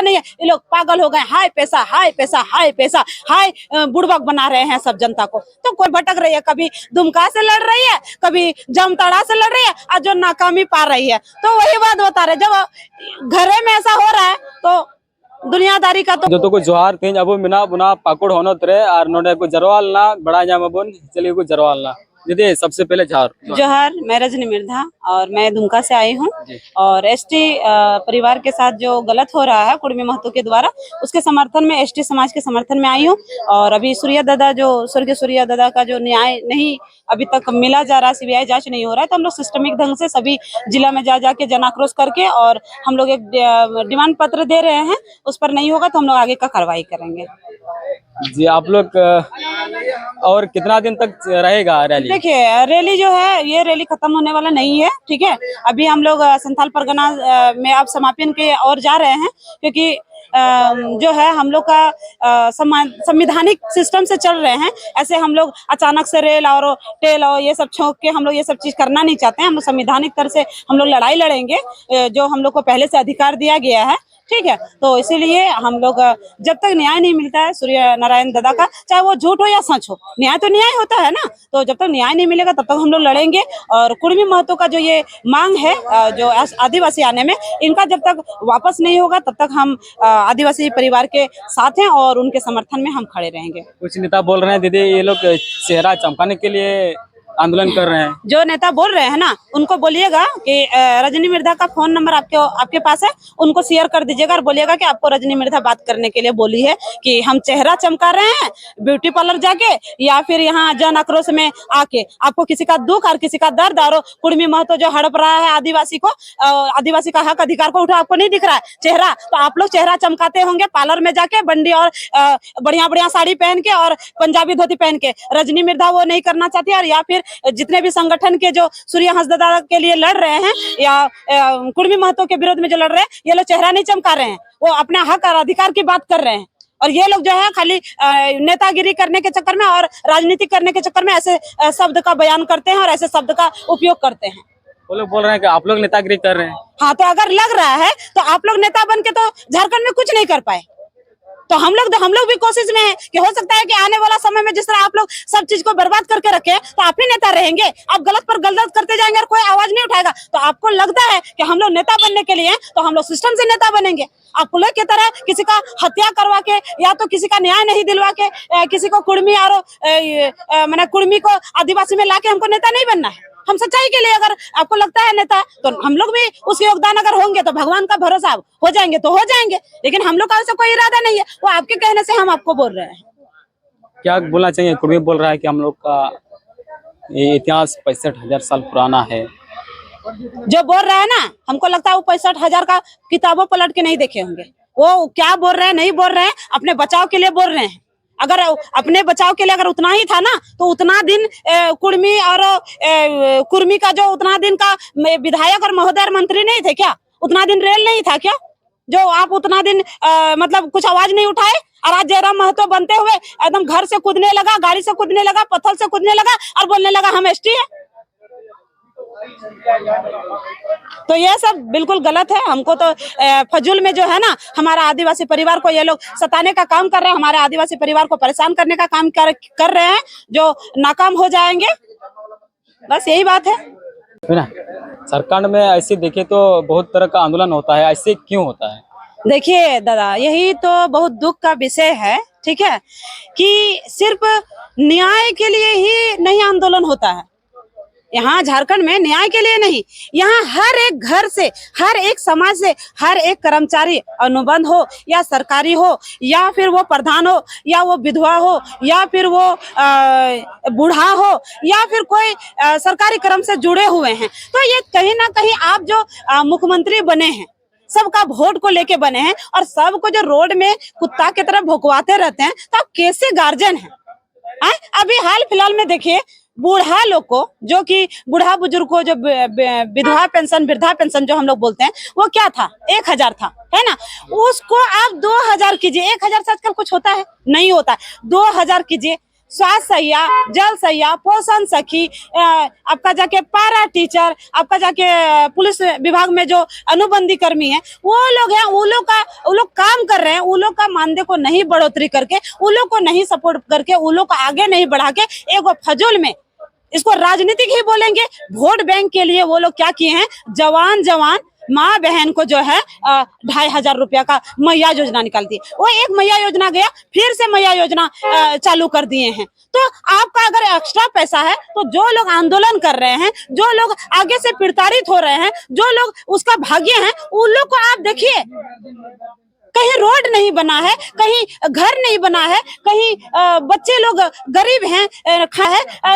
नहीं है। ये लोग पागल हो गए, हाय पैसा हाय पैसा हाय पैसा हाय, बुड़बक बना रहे हैं सब जनता को। तो कोई भटक रही है, कभी दुमका से लड़ रही है, कभी जामताड़ा से लड़ रही है, और जो नाकामी पा रही है। तो वही बात बता रहे, जब घरे में ऐसा हो रहा है तो दुनियादारी का तो जो जोहार तीन अब मिना बुना पाकुड़ होनो तरे और नोडे को जरवाल ना बड़ा जाम बुन चलिए को जरवाल ना दीदी। सबसे पहले जोहार, मैं रजनी मिर्धा और मैं दुमका से आई हूँ। और एसटी परिवार के साथ जो गलत हो रहा है कुर्मी महतो के द्वारा, उसके समर्थन में, एसटी समाज के समर्थन में आई हूँ। और अभी सूर्या दादा, जो स्वर्गीय सूर्या दादा का जो न्याय नहीं अभी तक मिला जा रहा, सीबीआई जांच नहीं हो रहा है, तो हम लोग सिस्टमिक ढंग से सभी जिला में जा जाके जन आक्रोश करके और हम लोग एक डिमांड पत्र दे रहे हैं। उस पर नहीं होगा तो हम लोग आगे का कार्रवाई करेंगे। जी, आप लोग और कितना दिन तक रहेगा रैली? देखिए, रैली जो है ये रैली खत्म होने वाला नहीं है, ठीक है। अभी हम लोग संथाल परगना में अब समापन के और जा रहे हैं, क्योंकि जो है हम लोग का संविधानिक सिस्टम से चल रहे हैं। ऐसे हम लोग अचानक से रेल और टेल और ये सब छोक के हम लोग ये सब चीज करना नहीं चाहते हैं। हम लोग संविधानिक तरह से हम लोग लड़ाई लड़ेंगे, जो हम लोग को पहले से अधिकार दिया गया है, ठीक है। तो इसीलिए हम लोग जब तक न्याय नहीं मिलता है सूर्य नारायण दादा का, चाहे वो झूठ हो या सच हो, न्याय तो न्याय होता है ना। तो जब तक न्याय नहीं मिलेगा तब तक हम लोग लड़ेंगे। और कुर्मी महतो का जो ये मांग है, जो आदिवासी आने में, इनका जब तक वापस नहीं होगा तब तक हम आदिवासी परिवार के साथ हैं और उनके समर्थन में हम खड़े रहेंगे। कुछ नेता बोल रहे हैं दीदी ये लोग चेहरा चमकाने के लिए आंदोलन कर रहे हैं। जो नेता बोल रहे हैं ना, उनको बोलिएगा कि रजनी मिर्धा का फोन नंबर आपके पास है, उनको शेयर कर दीजिएगा और बोलिएगा कि आपको रजनी मिर्धा बात करने के लिए बोली है कि हम चेहरा चमका रहे हैं ब्यूटी पार्लर जाके, या फिर यहाँ जन आक्रोश में आके आपको किसी का दुख और किसी का दर्द और कुर्मी महतो जो हड़प रहा है आदिवासी को, आदिवासी का हक अधिकार को उठा, आपको नहीं दिख रहा है चेहरा। तो आप लोग चेहरा चमकाते होंगे पार्लर में जाके बंडी और बढ़िया बढ़िया साड़ी पहन के और पंजाबी धोती पहन के। रजनी मिर्धा वो नहीं करना चाहती। और या फिर जितने भी संगठन के जो सूर्य हंसदादा के लिए लड़ रहे हैं या कुर्मी महतो के विरोध में जो लड़ रहे हैं, ये लोग चेहरा नहीं चमका रहे हैं, वो अपने हक और अधिकार की बात कर रहे हैं। और ये लोग जो है खाली नेतागिरी करने के चक्कर में और राजनीति करने के चक्कर में ऐसे शब्द का बयान करते हैं और ऐसे शब्द का उपयोग करते हैं। वो लोग बोल रहे हैं कि आप लोग नेतागिरी कर रहे हैं। हाँ, तो अगर लग रहा है तो आप लोग नेता बन के तो झारखंड में कुछ नहीं कर पाए। तो हम लोग भी कोशिश में है कि हो सकता है कि आने वाला समय में जिस तरह आप लोग सब चीज को बर्बाद करके रखे, तो आप ही नेता रहेंगे। आप गलत पर गलत करते जाएंगे और कोई आवाज नहीं उठाएगा। तो आपको लगता है कि हम लोग नेता बनने के लिए, तो हम लोग सिस्टम से नेता बनेंगे। आप पुलिस की तरह किसी का हत्या करवा के या तो किसी का न्याय नहीं दिलवा के किसी को कुर्मी और मैंने कुर्मी को आदिवासी में लाके हमको नेता नहीं बनना है। हम सच्चाई के लिए अगर आपको लगता है नेता, तो हम लोग भी उसके योगदान अगर होंगे तो भगवान का भरोसा हो जाएंगे तो हो जाएंगे। लेकिन हम लोग का ऐसा कोई इरादा नहीं है, वो आपके कहने से हम आपको बोल रहे हैं। क्या बोलना चाहिए? कुर्मी बोल रहा है कि हम लोग का ये इतिहास 65,000 साल पुराना है। जो बोल रहा है ना, हमको लगता है वो 65,000 का किताबों पलट के नहीं देखे होंगे। वो क्या बोल रहे हैं, नहीं बोल रहे हैं, अपने बचाव के लिए बोल रहे हैं। अगर अपने बचाव के लिए अगर उतना ही था ना, तो उतना दिन कुर्मी और कुर्मी का जो उतना दिन का विधायक और महोदय मंत्री नहीं थे क्या? उतना दिन रेल नहीं था क्या? जो आप उतना दिन मतलब कुछ आवाज नहीं उठाए, और आज जयराम महतो बनते हुए एकदम घर से कूदने लगा, गाड़ी से कूदने लगा, पत्थर से कूदने लगा और बोलने लगा हम एसटी है। तो ये सब बिल्कुल गलत है। हमको तो फजूल में जो है ना, हमारा आदिवासी परिवार को ये लोग सताने का काम कर रहे हैं, हमारे आदिवासी परिवार को परेशान करने का काम कर रहे हैं, जो नाकाम हो जाएंगे। बस यही बात है ना। झारखंड में ऐसे देखे तो बहुत तरह का आंदोलन होता है, ऐसे क्यों होता है? देखिए दादा, यही तो बहुत दुख का विषय है, ठीक है, कि सिर्फ न्याय के लिए ही नहीं आंदोलन होता है। यहाँ झारखंड में न्याय के लिए नहीं, यहाँ हर एक घर से, हर एक समाज से, हर एक कर्मचारी, अनुबंध हो या सरकारी हो, या फिर वो प्रधान हो, या वो विधवा हो, या फिर वो बूढ़ा हो, या फिर कोई सरकारी कर्म से जुड़े हुए हैं। तो ये कहीं ना कहीं आप जो मुख्यमंत्री बने हैं, सबका वोट को लेके बने हैं, और सबको जो रोड में कुत्ता की तरह भुकवाते रहते हैं, तो आप कैसे गार्जियन हैं? अभी हाल फिलहाल में देखिए, बूढ़ा लोग को, जो कि बूढ़ा बुजुर्ग को जो विधवा पेंशन, वृद्धा पेंशन जो हम लोग बोलते हैं, वो क्या था? 1,000 था, है ना? उसको आप 2,000 कीजिए। 1,000 से आजकल कुछ होता है? नहीं होता है। 2,000 कीजिए। स्वास्थ्य सहिया, जल सहिया, पोषण सखी, आपका जाके पारा टीचर, आपका जाके पुलिस विभाग में जो अनुबंधी कर्मी है, वो लोग हैं, वो लोग काम कर रहे हैं, वो लोग का मानदेय को नहीं बढ़ोतरी करके, वो लोग को नहीं सपोर्ट करके, वो लोग को आगे नहीं बढ़ा के, एक फजूल में इसको राजनीतिक ही बोलेंगे, वोट बैंक के लिए वो लोग क्या किए हैं, जवान माँ बहन को जो है 2,500 रुपया का मैया योजना निकाल दी। वो एक मैया योजना गया, फिर से मैया योजना चालू कर दिए हैं। तो आपका अगर एक्स्ट्रा पैसा है तो जो लोग आंदोलन कर रहे हैं, जो लोग आगे से प्रताड़ित हो रहे हैं, जो लोग उसका भाग्य है, उन लोग को आप देखिए, कहीं रोड नहीं बना है, कहीं घर नहीं बना है, कहीं बच्चे लोग गरीब हैं,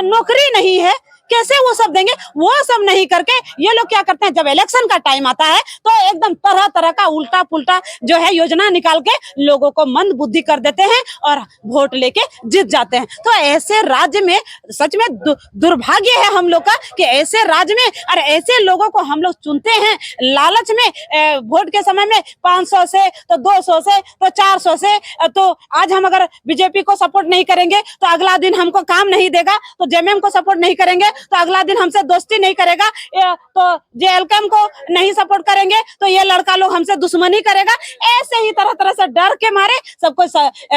नौकरी नहीं है, कैसे वो सब देंगे? वो सब नहीं करके ये लोग क्या करते हैं, जब इलेक्शन का टाइम आता है तो एकदम तरह तरह का उल्टा पुल्टा जो है योजना निकाल के लोगों को मंद बुद्धि कर देते हैं और वोट लेके जीत जाते हैं। तो ऐसे राज्य में सच में दुर्भाग्य है हम लोग का कि ऐसे राज्य में और ऐसे लोगों को हम लोग चुनते हैं लालच में, वोट के समय में 500 से तो 200 से तो 400 से, तो आज हम अगर बीजेपी को सपोर्ट नहीं करेंगे तो अगला दिन हमको काम नहीं देगा, तो जेएमएम को सपोर्ट नहीं करेंगे तो अगला दिन हमसे दोस्ती नहीं करेगा, तो जेएलकेम को नहीं सपोर्ट करेंगे तो ये लड़का लोग हमसे दुश्मनी करेगा। ऐसे ही तरह तरह से डर के मारे सबको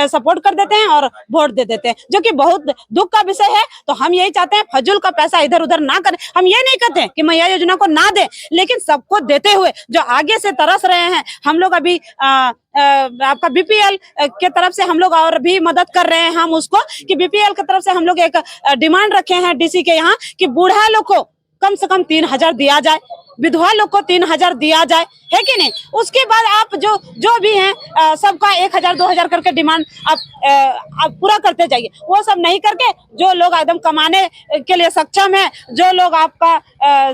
सपोर्ट कर देते हैं और वोट दे देते हैं, जो कि बहुत दुख का विषय है। तो हम यही चाहते हैं फजूल का पैसा इधर उधर ना करें। हम ये नहीं कहते कि मैया योजना को ना दे, लेकिन सबको देते हुए जो आगे से तरस रहे हैं, हम लोग अभी आपका बीपीएल के तरफ से हम लोग और भी मदद कर रहे हैं। हम उसको कि बीपीएल की तरफ से हम लोग एक डिमांड रखे हैं डीसी के यहाँ कि बूढ़ा लोग को कम से कम 3,000 दिया जाए, विधवा लोग को 3,000 दिया जाए, है कि नहीं। उसके बाद आप जो भी हैं सबका 1,000 2,000 करके डिमांड आप पूरा करते जाइए। वो सब नहीं करके जो लोग एकदम कमाने के लिए सक्षम है, जो लोग आपका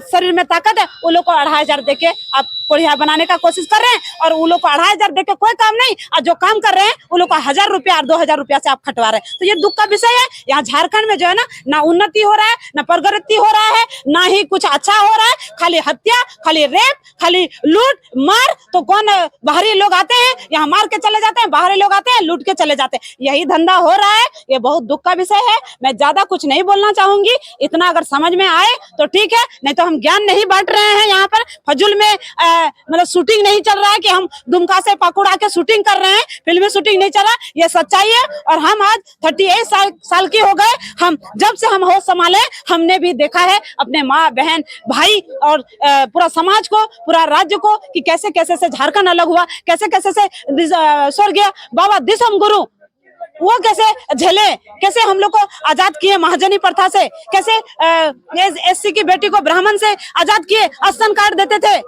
शरीर में ताकत है, वो लोग को 2,500 देके आप कोढ़िया बनाने का कोशिश कर रहे हैं, और वो लोग को 2,500 देके कोई काम नहीं, और जो काम कर रहे हैं वो लोग को 1,000 रुपया और 2,000 रुपया से आप खटवा रहे हैं। तो ये दुख का विषय है। यहाँ झारखंड में जो है ना उन्नति हो रहा है, ना प्रगति हो रहा है, ना ही कुछ अच्छा हो रहा है, खाली हत्या, खाली रेप, खाली लूट मार। तो कौन बाहरी लोग आते हैं यहाँ मार के चले जाते हैं, बाहरी लोग आते हैं लूट के चले जाते हैं, यही धंधा हो रहा है। ये बहुत दुख का विषय है। मैं ज्यादा कुछ नहीं बोलना चाहूंगी, इतना अगर समझ में आए तो ठीक है, नहीं तो हम ज्ञान नहीं बांट रहे हैं। यहाँ पर फजूल में मतलब शूटिंग नहीं चल रहा है कि हम दुमका से पकड़ा के शूटिंग कर रहे हैं, फिल्मी शूटिंग नहीं चल रहा, ये सच्चाई है। और हम आज 38 साल के हो गए, हम जब से हम होश संभाले हमने भी देखा है अपने माँ बहन भाई और पूरा समाज को, पूरा राज्य को, कि कैसे कैसे से झारखंड अलग हुआ, कैसे कैसे से स्वर्गीय बाबा दिसम गुरु वो कैसे झेले, कैसे हम लोग को आजाद किए महाजनी प्रथा से, कैसे एससी की बेटी को ब्राह्मण से आजाद किए, आसन कार्ड देते थे।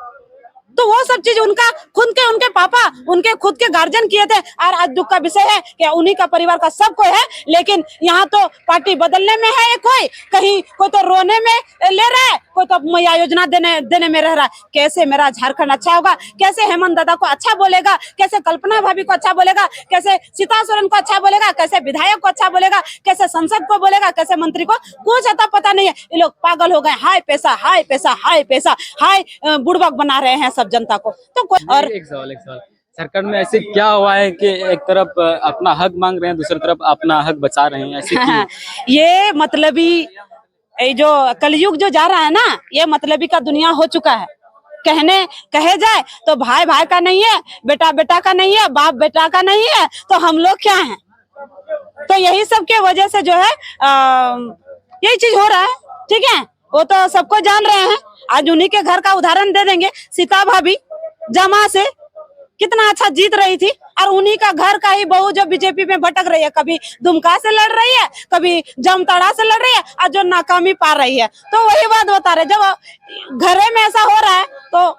तो वो सब चीज उनका खुद के उनके पापा उनके खुद के गार्जियन किए थे। और आज दुख का विषय है कि उन्हीं का परिवार का सब कोई है, लेकिन यहाँ तो पार्टी बदलने में है, कोई तो रोने में ले रहा है, कोई तो मैया योजना देने में रह रहा है। कैसे मेरा झारखंड अच्छा होगा, कैसे हेमंत दादा को अच्छा बोलेगा, कैसे कल्पना भाभी को अच्छा बोलेगा, कैसे सीता सोरेन को अच्छा बोलेगा, कैसे विधायक को अच्छा बोलेगा, कैसे संसद को बोलेगा, कैसे मंत्री को, कुछ अता पता नहीं है। ये लोग पागल हो गए, हाय पैसा हाय पैसा हाय पैसा हाय, बुड़बक बना रहे हैं सब जनता को। तो और एक सवाल झारखंड में ऐसे क्या हुआ है कि एक तरफ अपना हक मांग रहे हैं, दूसरी तरफ अपना हक बचा रहे हैं, ऐसे क्यों? ये मतलबी जो कलयुग जो जा रहा है ना, ये मतलबी का दुनिया हो चुका है। कहे जाए तो भाई भाई का नहीं है, बेटा बेटा का नहीं है, बाप बेटा का नहीं है, तो हम लोग क्या हैं। तो यही सब के वजह से जो है यही चीज हो रहा है। ठीक है, वो तो सबको जान रहे हैं। आज उन्हीं के घर का उदाहरण दे देंगे, सीता भाभी जमा से कितना अच्छा जीत रही थी, और उन्हीं का घर का ही बहू जो बीजेपी में भटक रही है, कभी दुमका से लड़ रही है, कभी जामताड़ा से लड़ रही है, और जो नाकामी पा रही है। तो वही बात बता रहे, जब घरे में ऐसा हो रहा है तो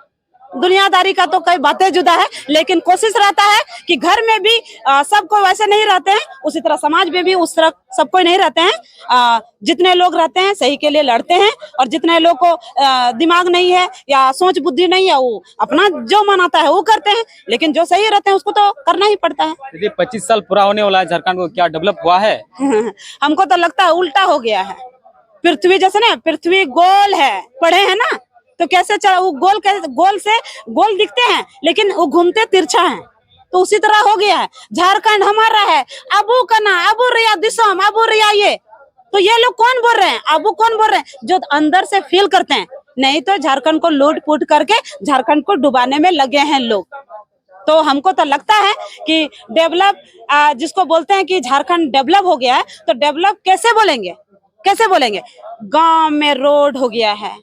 दुनियादारी का तो कई बातें जुदा है, लेकिन कोशिश रहता है कि घर में भी सबको वैसे नहीं रहते हैं, उसी तरह समाज में भी उस तरह सबको नहीं रहते हैं। जितने लोग रहते हैं सही के लिए लड़ते हैं, और जितने लोग को दिमाग नहीं है या सोच बुद्धि नहीं है, वो अपना जो मन आता है वो करते हैं, लेकिन जो सही रहते हैं उसको तो करना ही पड़ता है। यदि 25 साल पूरा होने वाला है झारखंड को, क्या डेवलप हुआ है? हमको तो लगता है उल्टा हो गया है। पृथ्वी जैसे ना, पृथ्वी गोल है, पढ़े हैं ना, तो कैसे वो गोल से गोल दिखते हैं, लेकिन वो घूमते तिरछा हैं। तो उसी तरह हो गया है। झारखंड हमारा है, अबू कना, अबू रिया दिसम, अबू रिया ये, तो ये लोग कौन बोल रहे हैं? अबू कौन बोल रहे हैं? जो अंदर से फील करते हैं। नहीं तो झारखंड को लूट फूट करके झारखंड को डुबाने में लगे हैं लोग। तो हमको तो लगता है कि डेवलप, जिसको बोलते हैं कि झारखंड डेवलप हो गया है, तो डेवलप कैसे बोलेंगे? कैसे बोलेंगे? गांव में रोड हो गया है,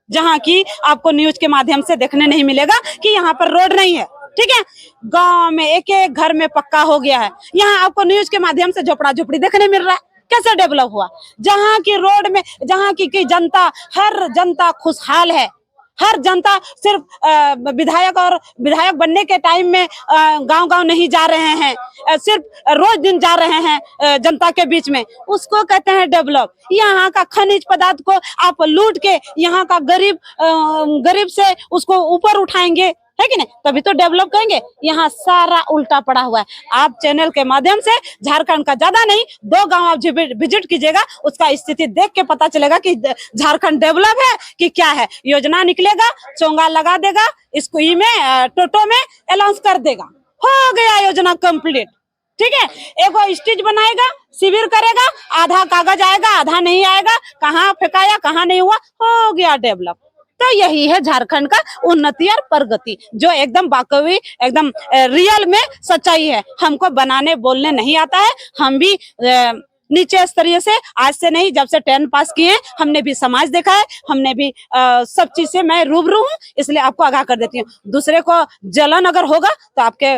जहाँ की आपको न्यूज के माध्यम से देखने नहीं मिलेगा कि यहाँ पर रोड नहीं है, ठीक है। गांव में एक एक घर में पक्का हो गया है, यहाँ आपको न्यूज के माध्यम से झोपड़ा झोपड़ी देखने मिल रहा है। कैसे डेवलप हुआ? जहाँ की रोड में, जहाँ की जनता, हर जनता खुशहाल है। हर जनता सिर्फ विधायक और विधायक बनने के टाइम में गांव गांव नहीं जा रहे हैं, सिर्फ रोज दिन जा रहे हैं जनता के बीच में, उसको कहते हैं डेवलप। यहाँ का खनिज पदार्थ को आप लूट के यहाँ का गरीब से उसको ऊपर उठाएंगे, है कि नहीं? तभी तो डेवलप कहेंगे। यहाँ सारा उल्टा पड़ा हुआ है। आप चैनल के माध्यम से झारखंड का, ज्यादा नहीं 2 गांव आप विजिट कीजिएगा, उसका स्थिति देख के पता चलेगा कि झारखंड डेवलप है कि क्या है। योजना निकलेगा, चोंगा लगा देगा, स्कूल में, टोटो में अनाउंस कर देगा, हो गया योजना कंप्लीट, ठीक है। एगो स्टेज बनाएगा, शिविर करेगा, आधा कागज आएगा, आधा नहीं आएगा, कहाँ फेंकाया, कहाँ नहीं हुआ, हो गया डेवलप। तो यही है झारखंड का उन्नति और प्रगति, जो एकदम वाकई, एकदम रियल में सच्चाई है। हमको बनाने बोलने नहीं आता है। हम भी नीचे स्तरीय से, आज से नहीं, जब से 10 पास किए हमने भी समाज देखा है, हमने भी सब चीज से मैं रूबरू हूँ, इसलिए आपको आगाह कर देती हूँ। दूसरे को जलन अगर होगा तो आपके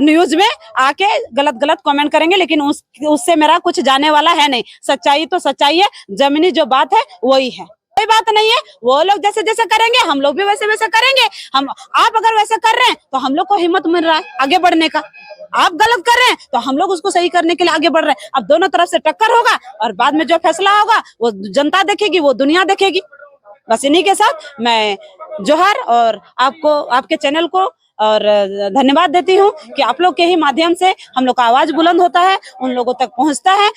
न्यूज में आके गलत गलत कमेंट करेंगे, लेकिन उससे मेरा कुछ जाने वाला है नहीं। सच्चाई तो सच्चाई है, जमीनी जो बात है वही है, कोई बात नहीं है। वो लोग जैसे जैसे करेंगे हम लोग भी वैसे वैसे करेंगे। आप अगर वैसे कर रहे हैं तो हम लोग को हिम्मत मिल रहा है आगे बढ़ने का। आप गलत कर रहे हैं तो हम लोग उसको सही करने के लिए आगे बढ़ रहे हैं। अब दोनों तरफ से टक्कर होगा और बाद में जो फैसला होगा वो जनता देखेगी, वो दुनिया देखेगी। बस इन्हीं के साथ मैं जोहार और आपको, आपके चैनल को और धन्यवाद देती हूँ कि आप लोग के ही माध्यम से हम लोग का आवाज बुलंद होता है, उन लोगों तक पहुंचता है।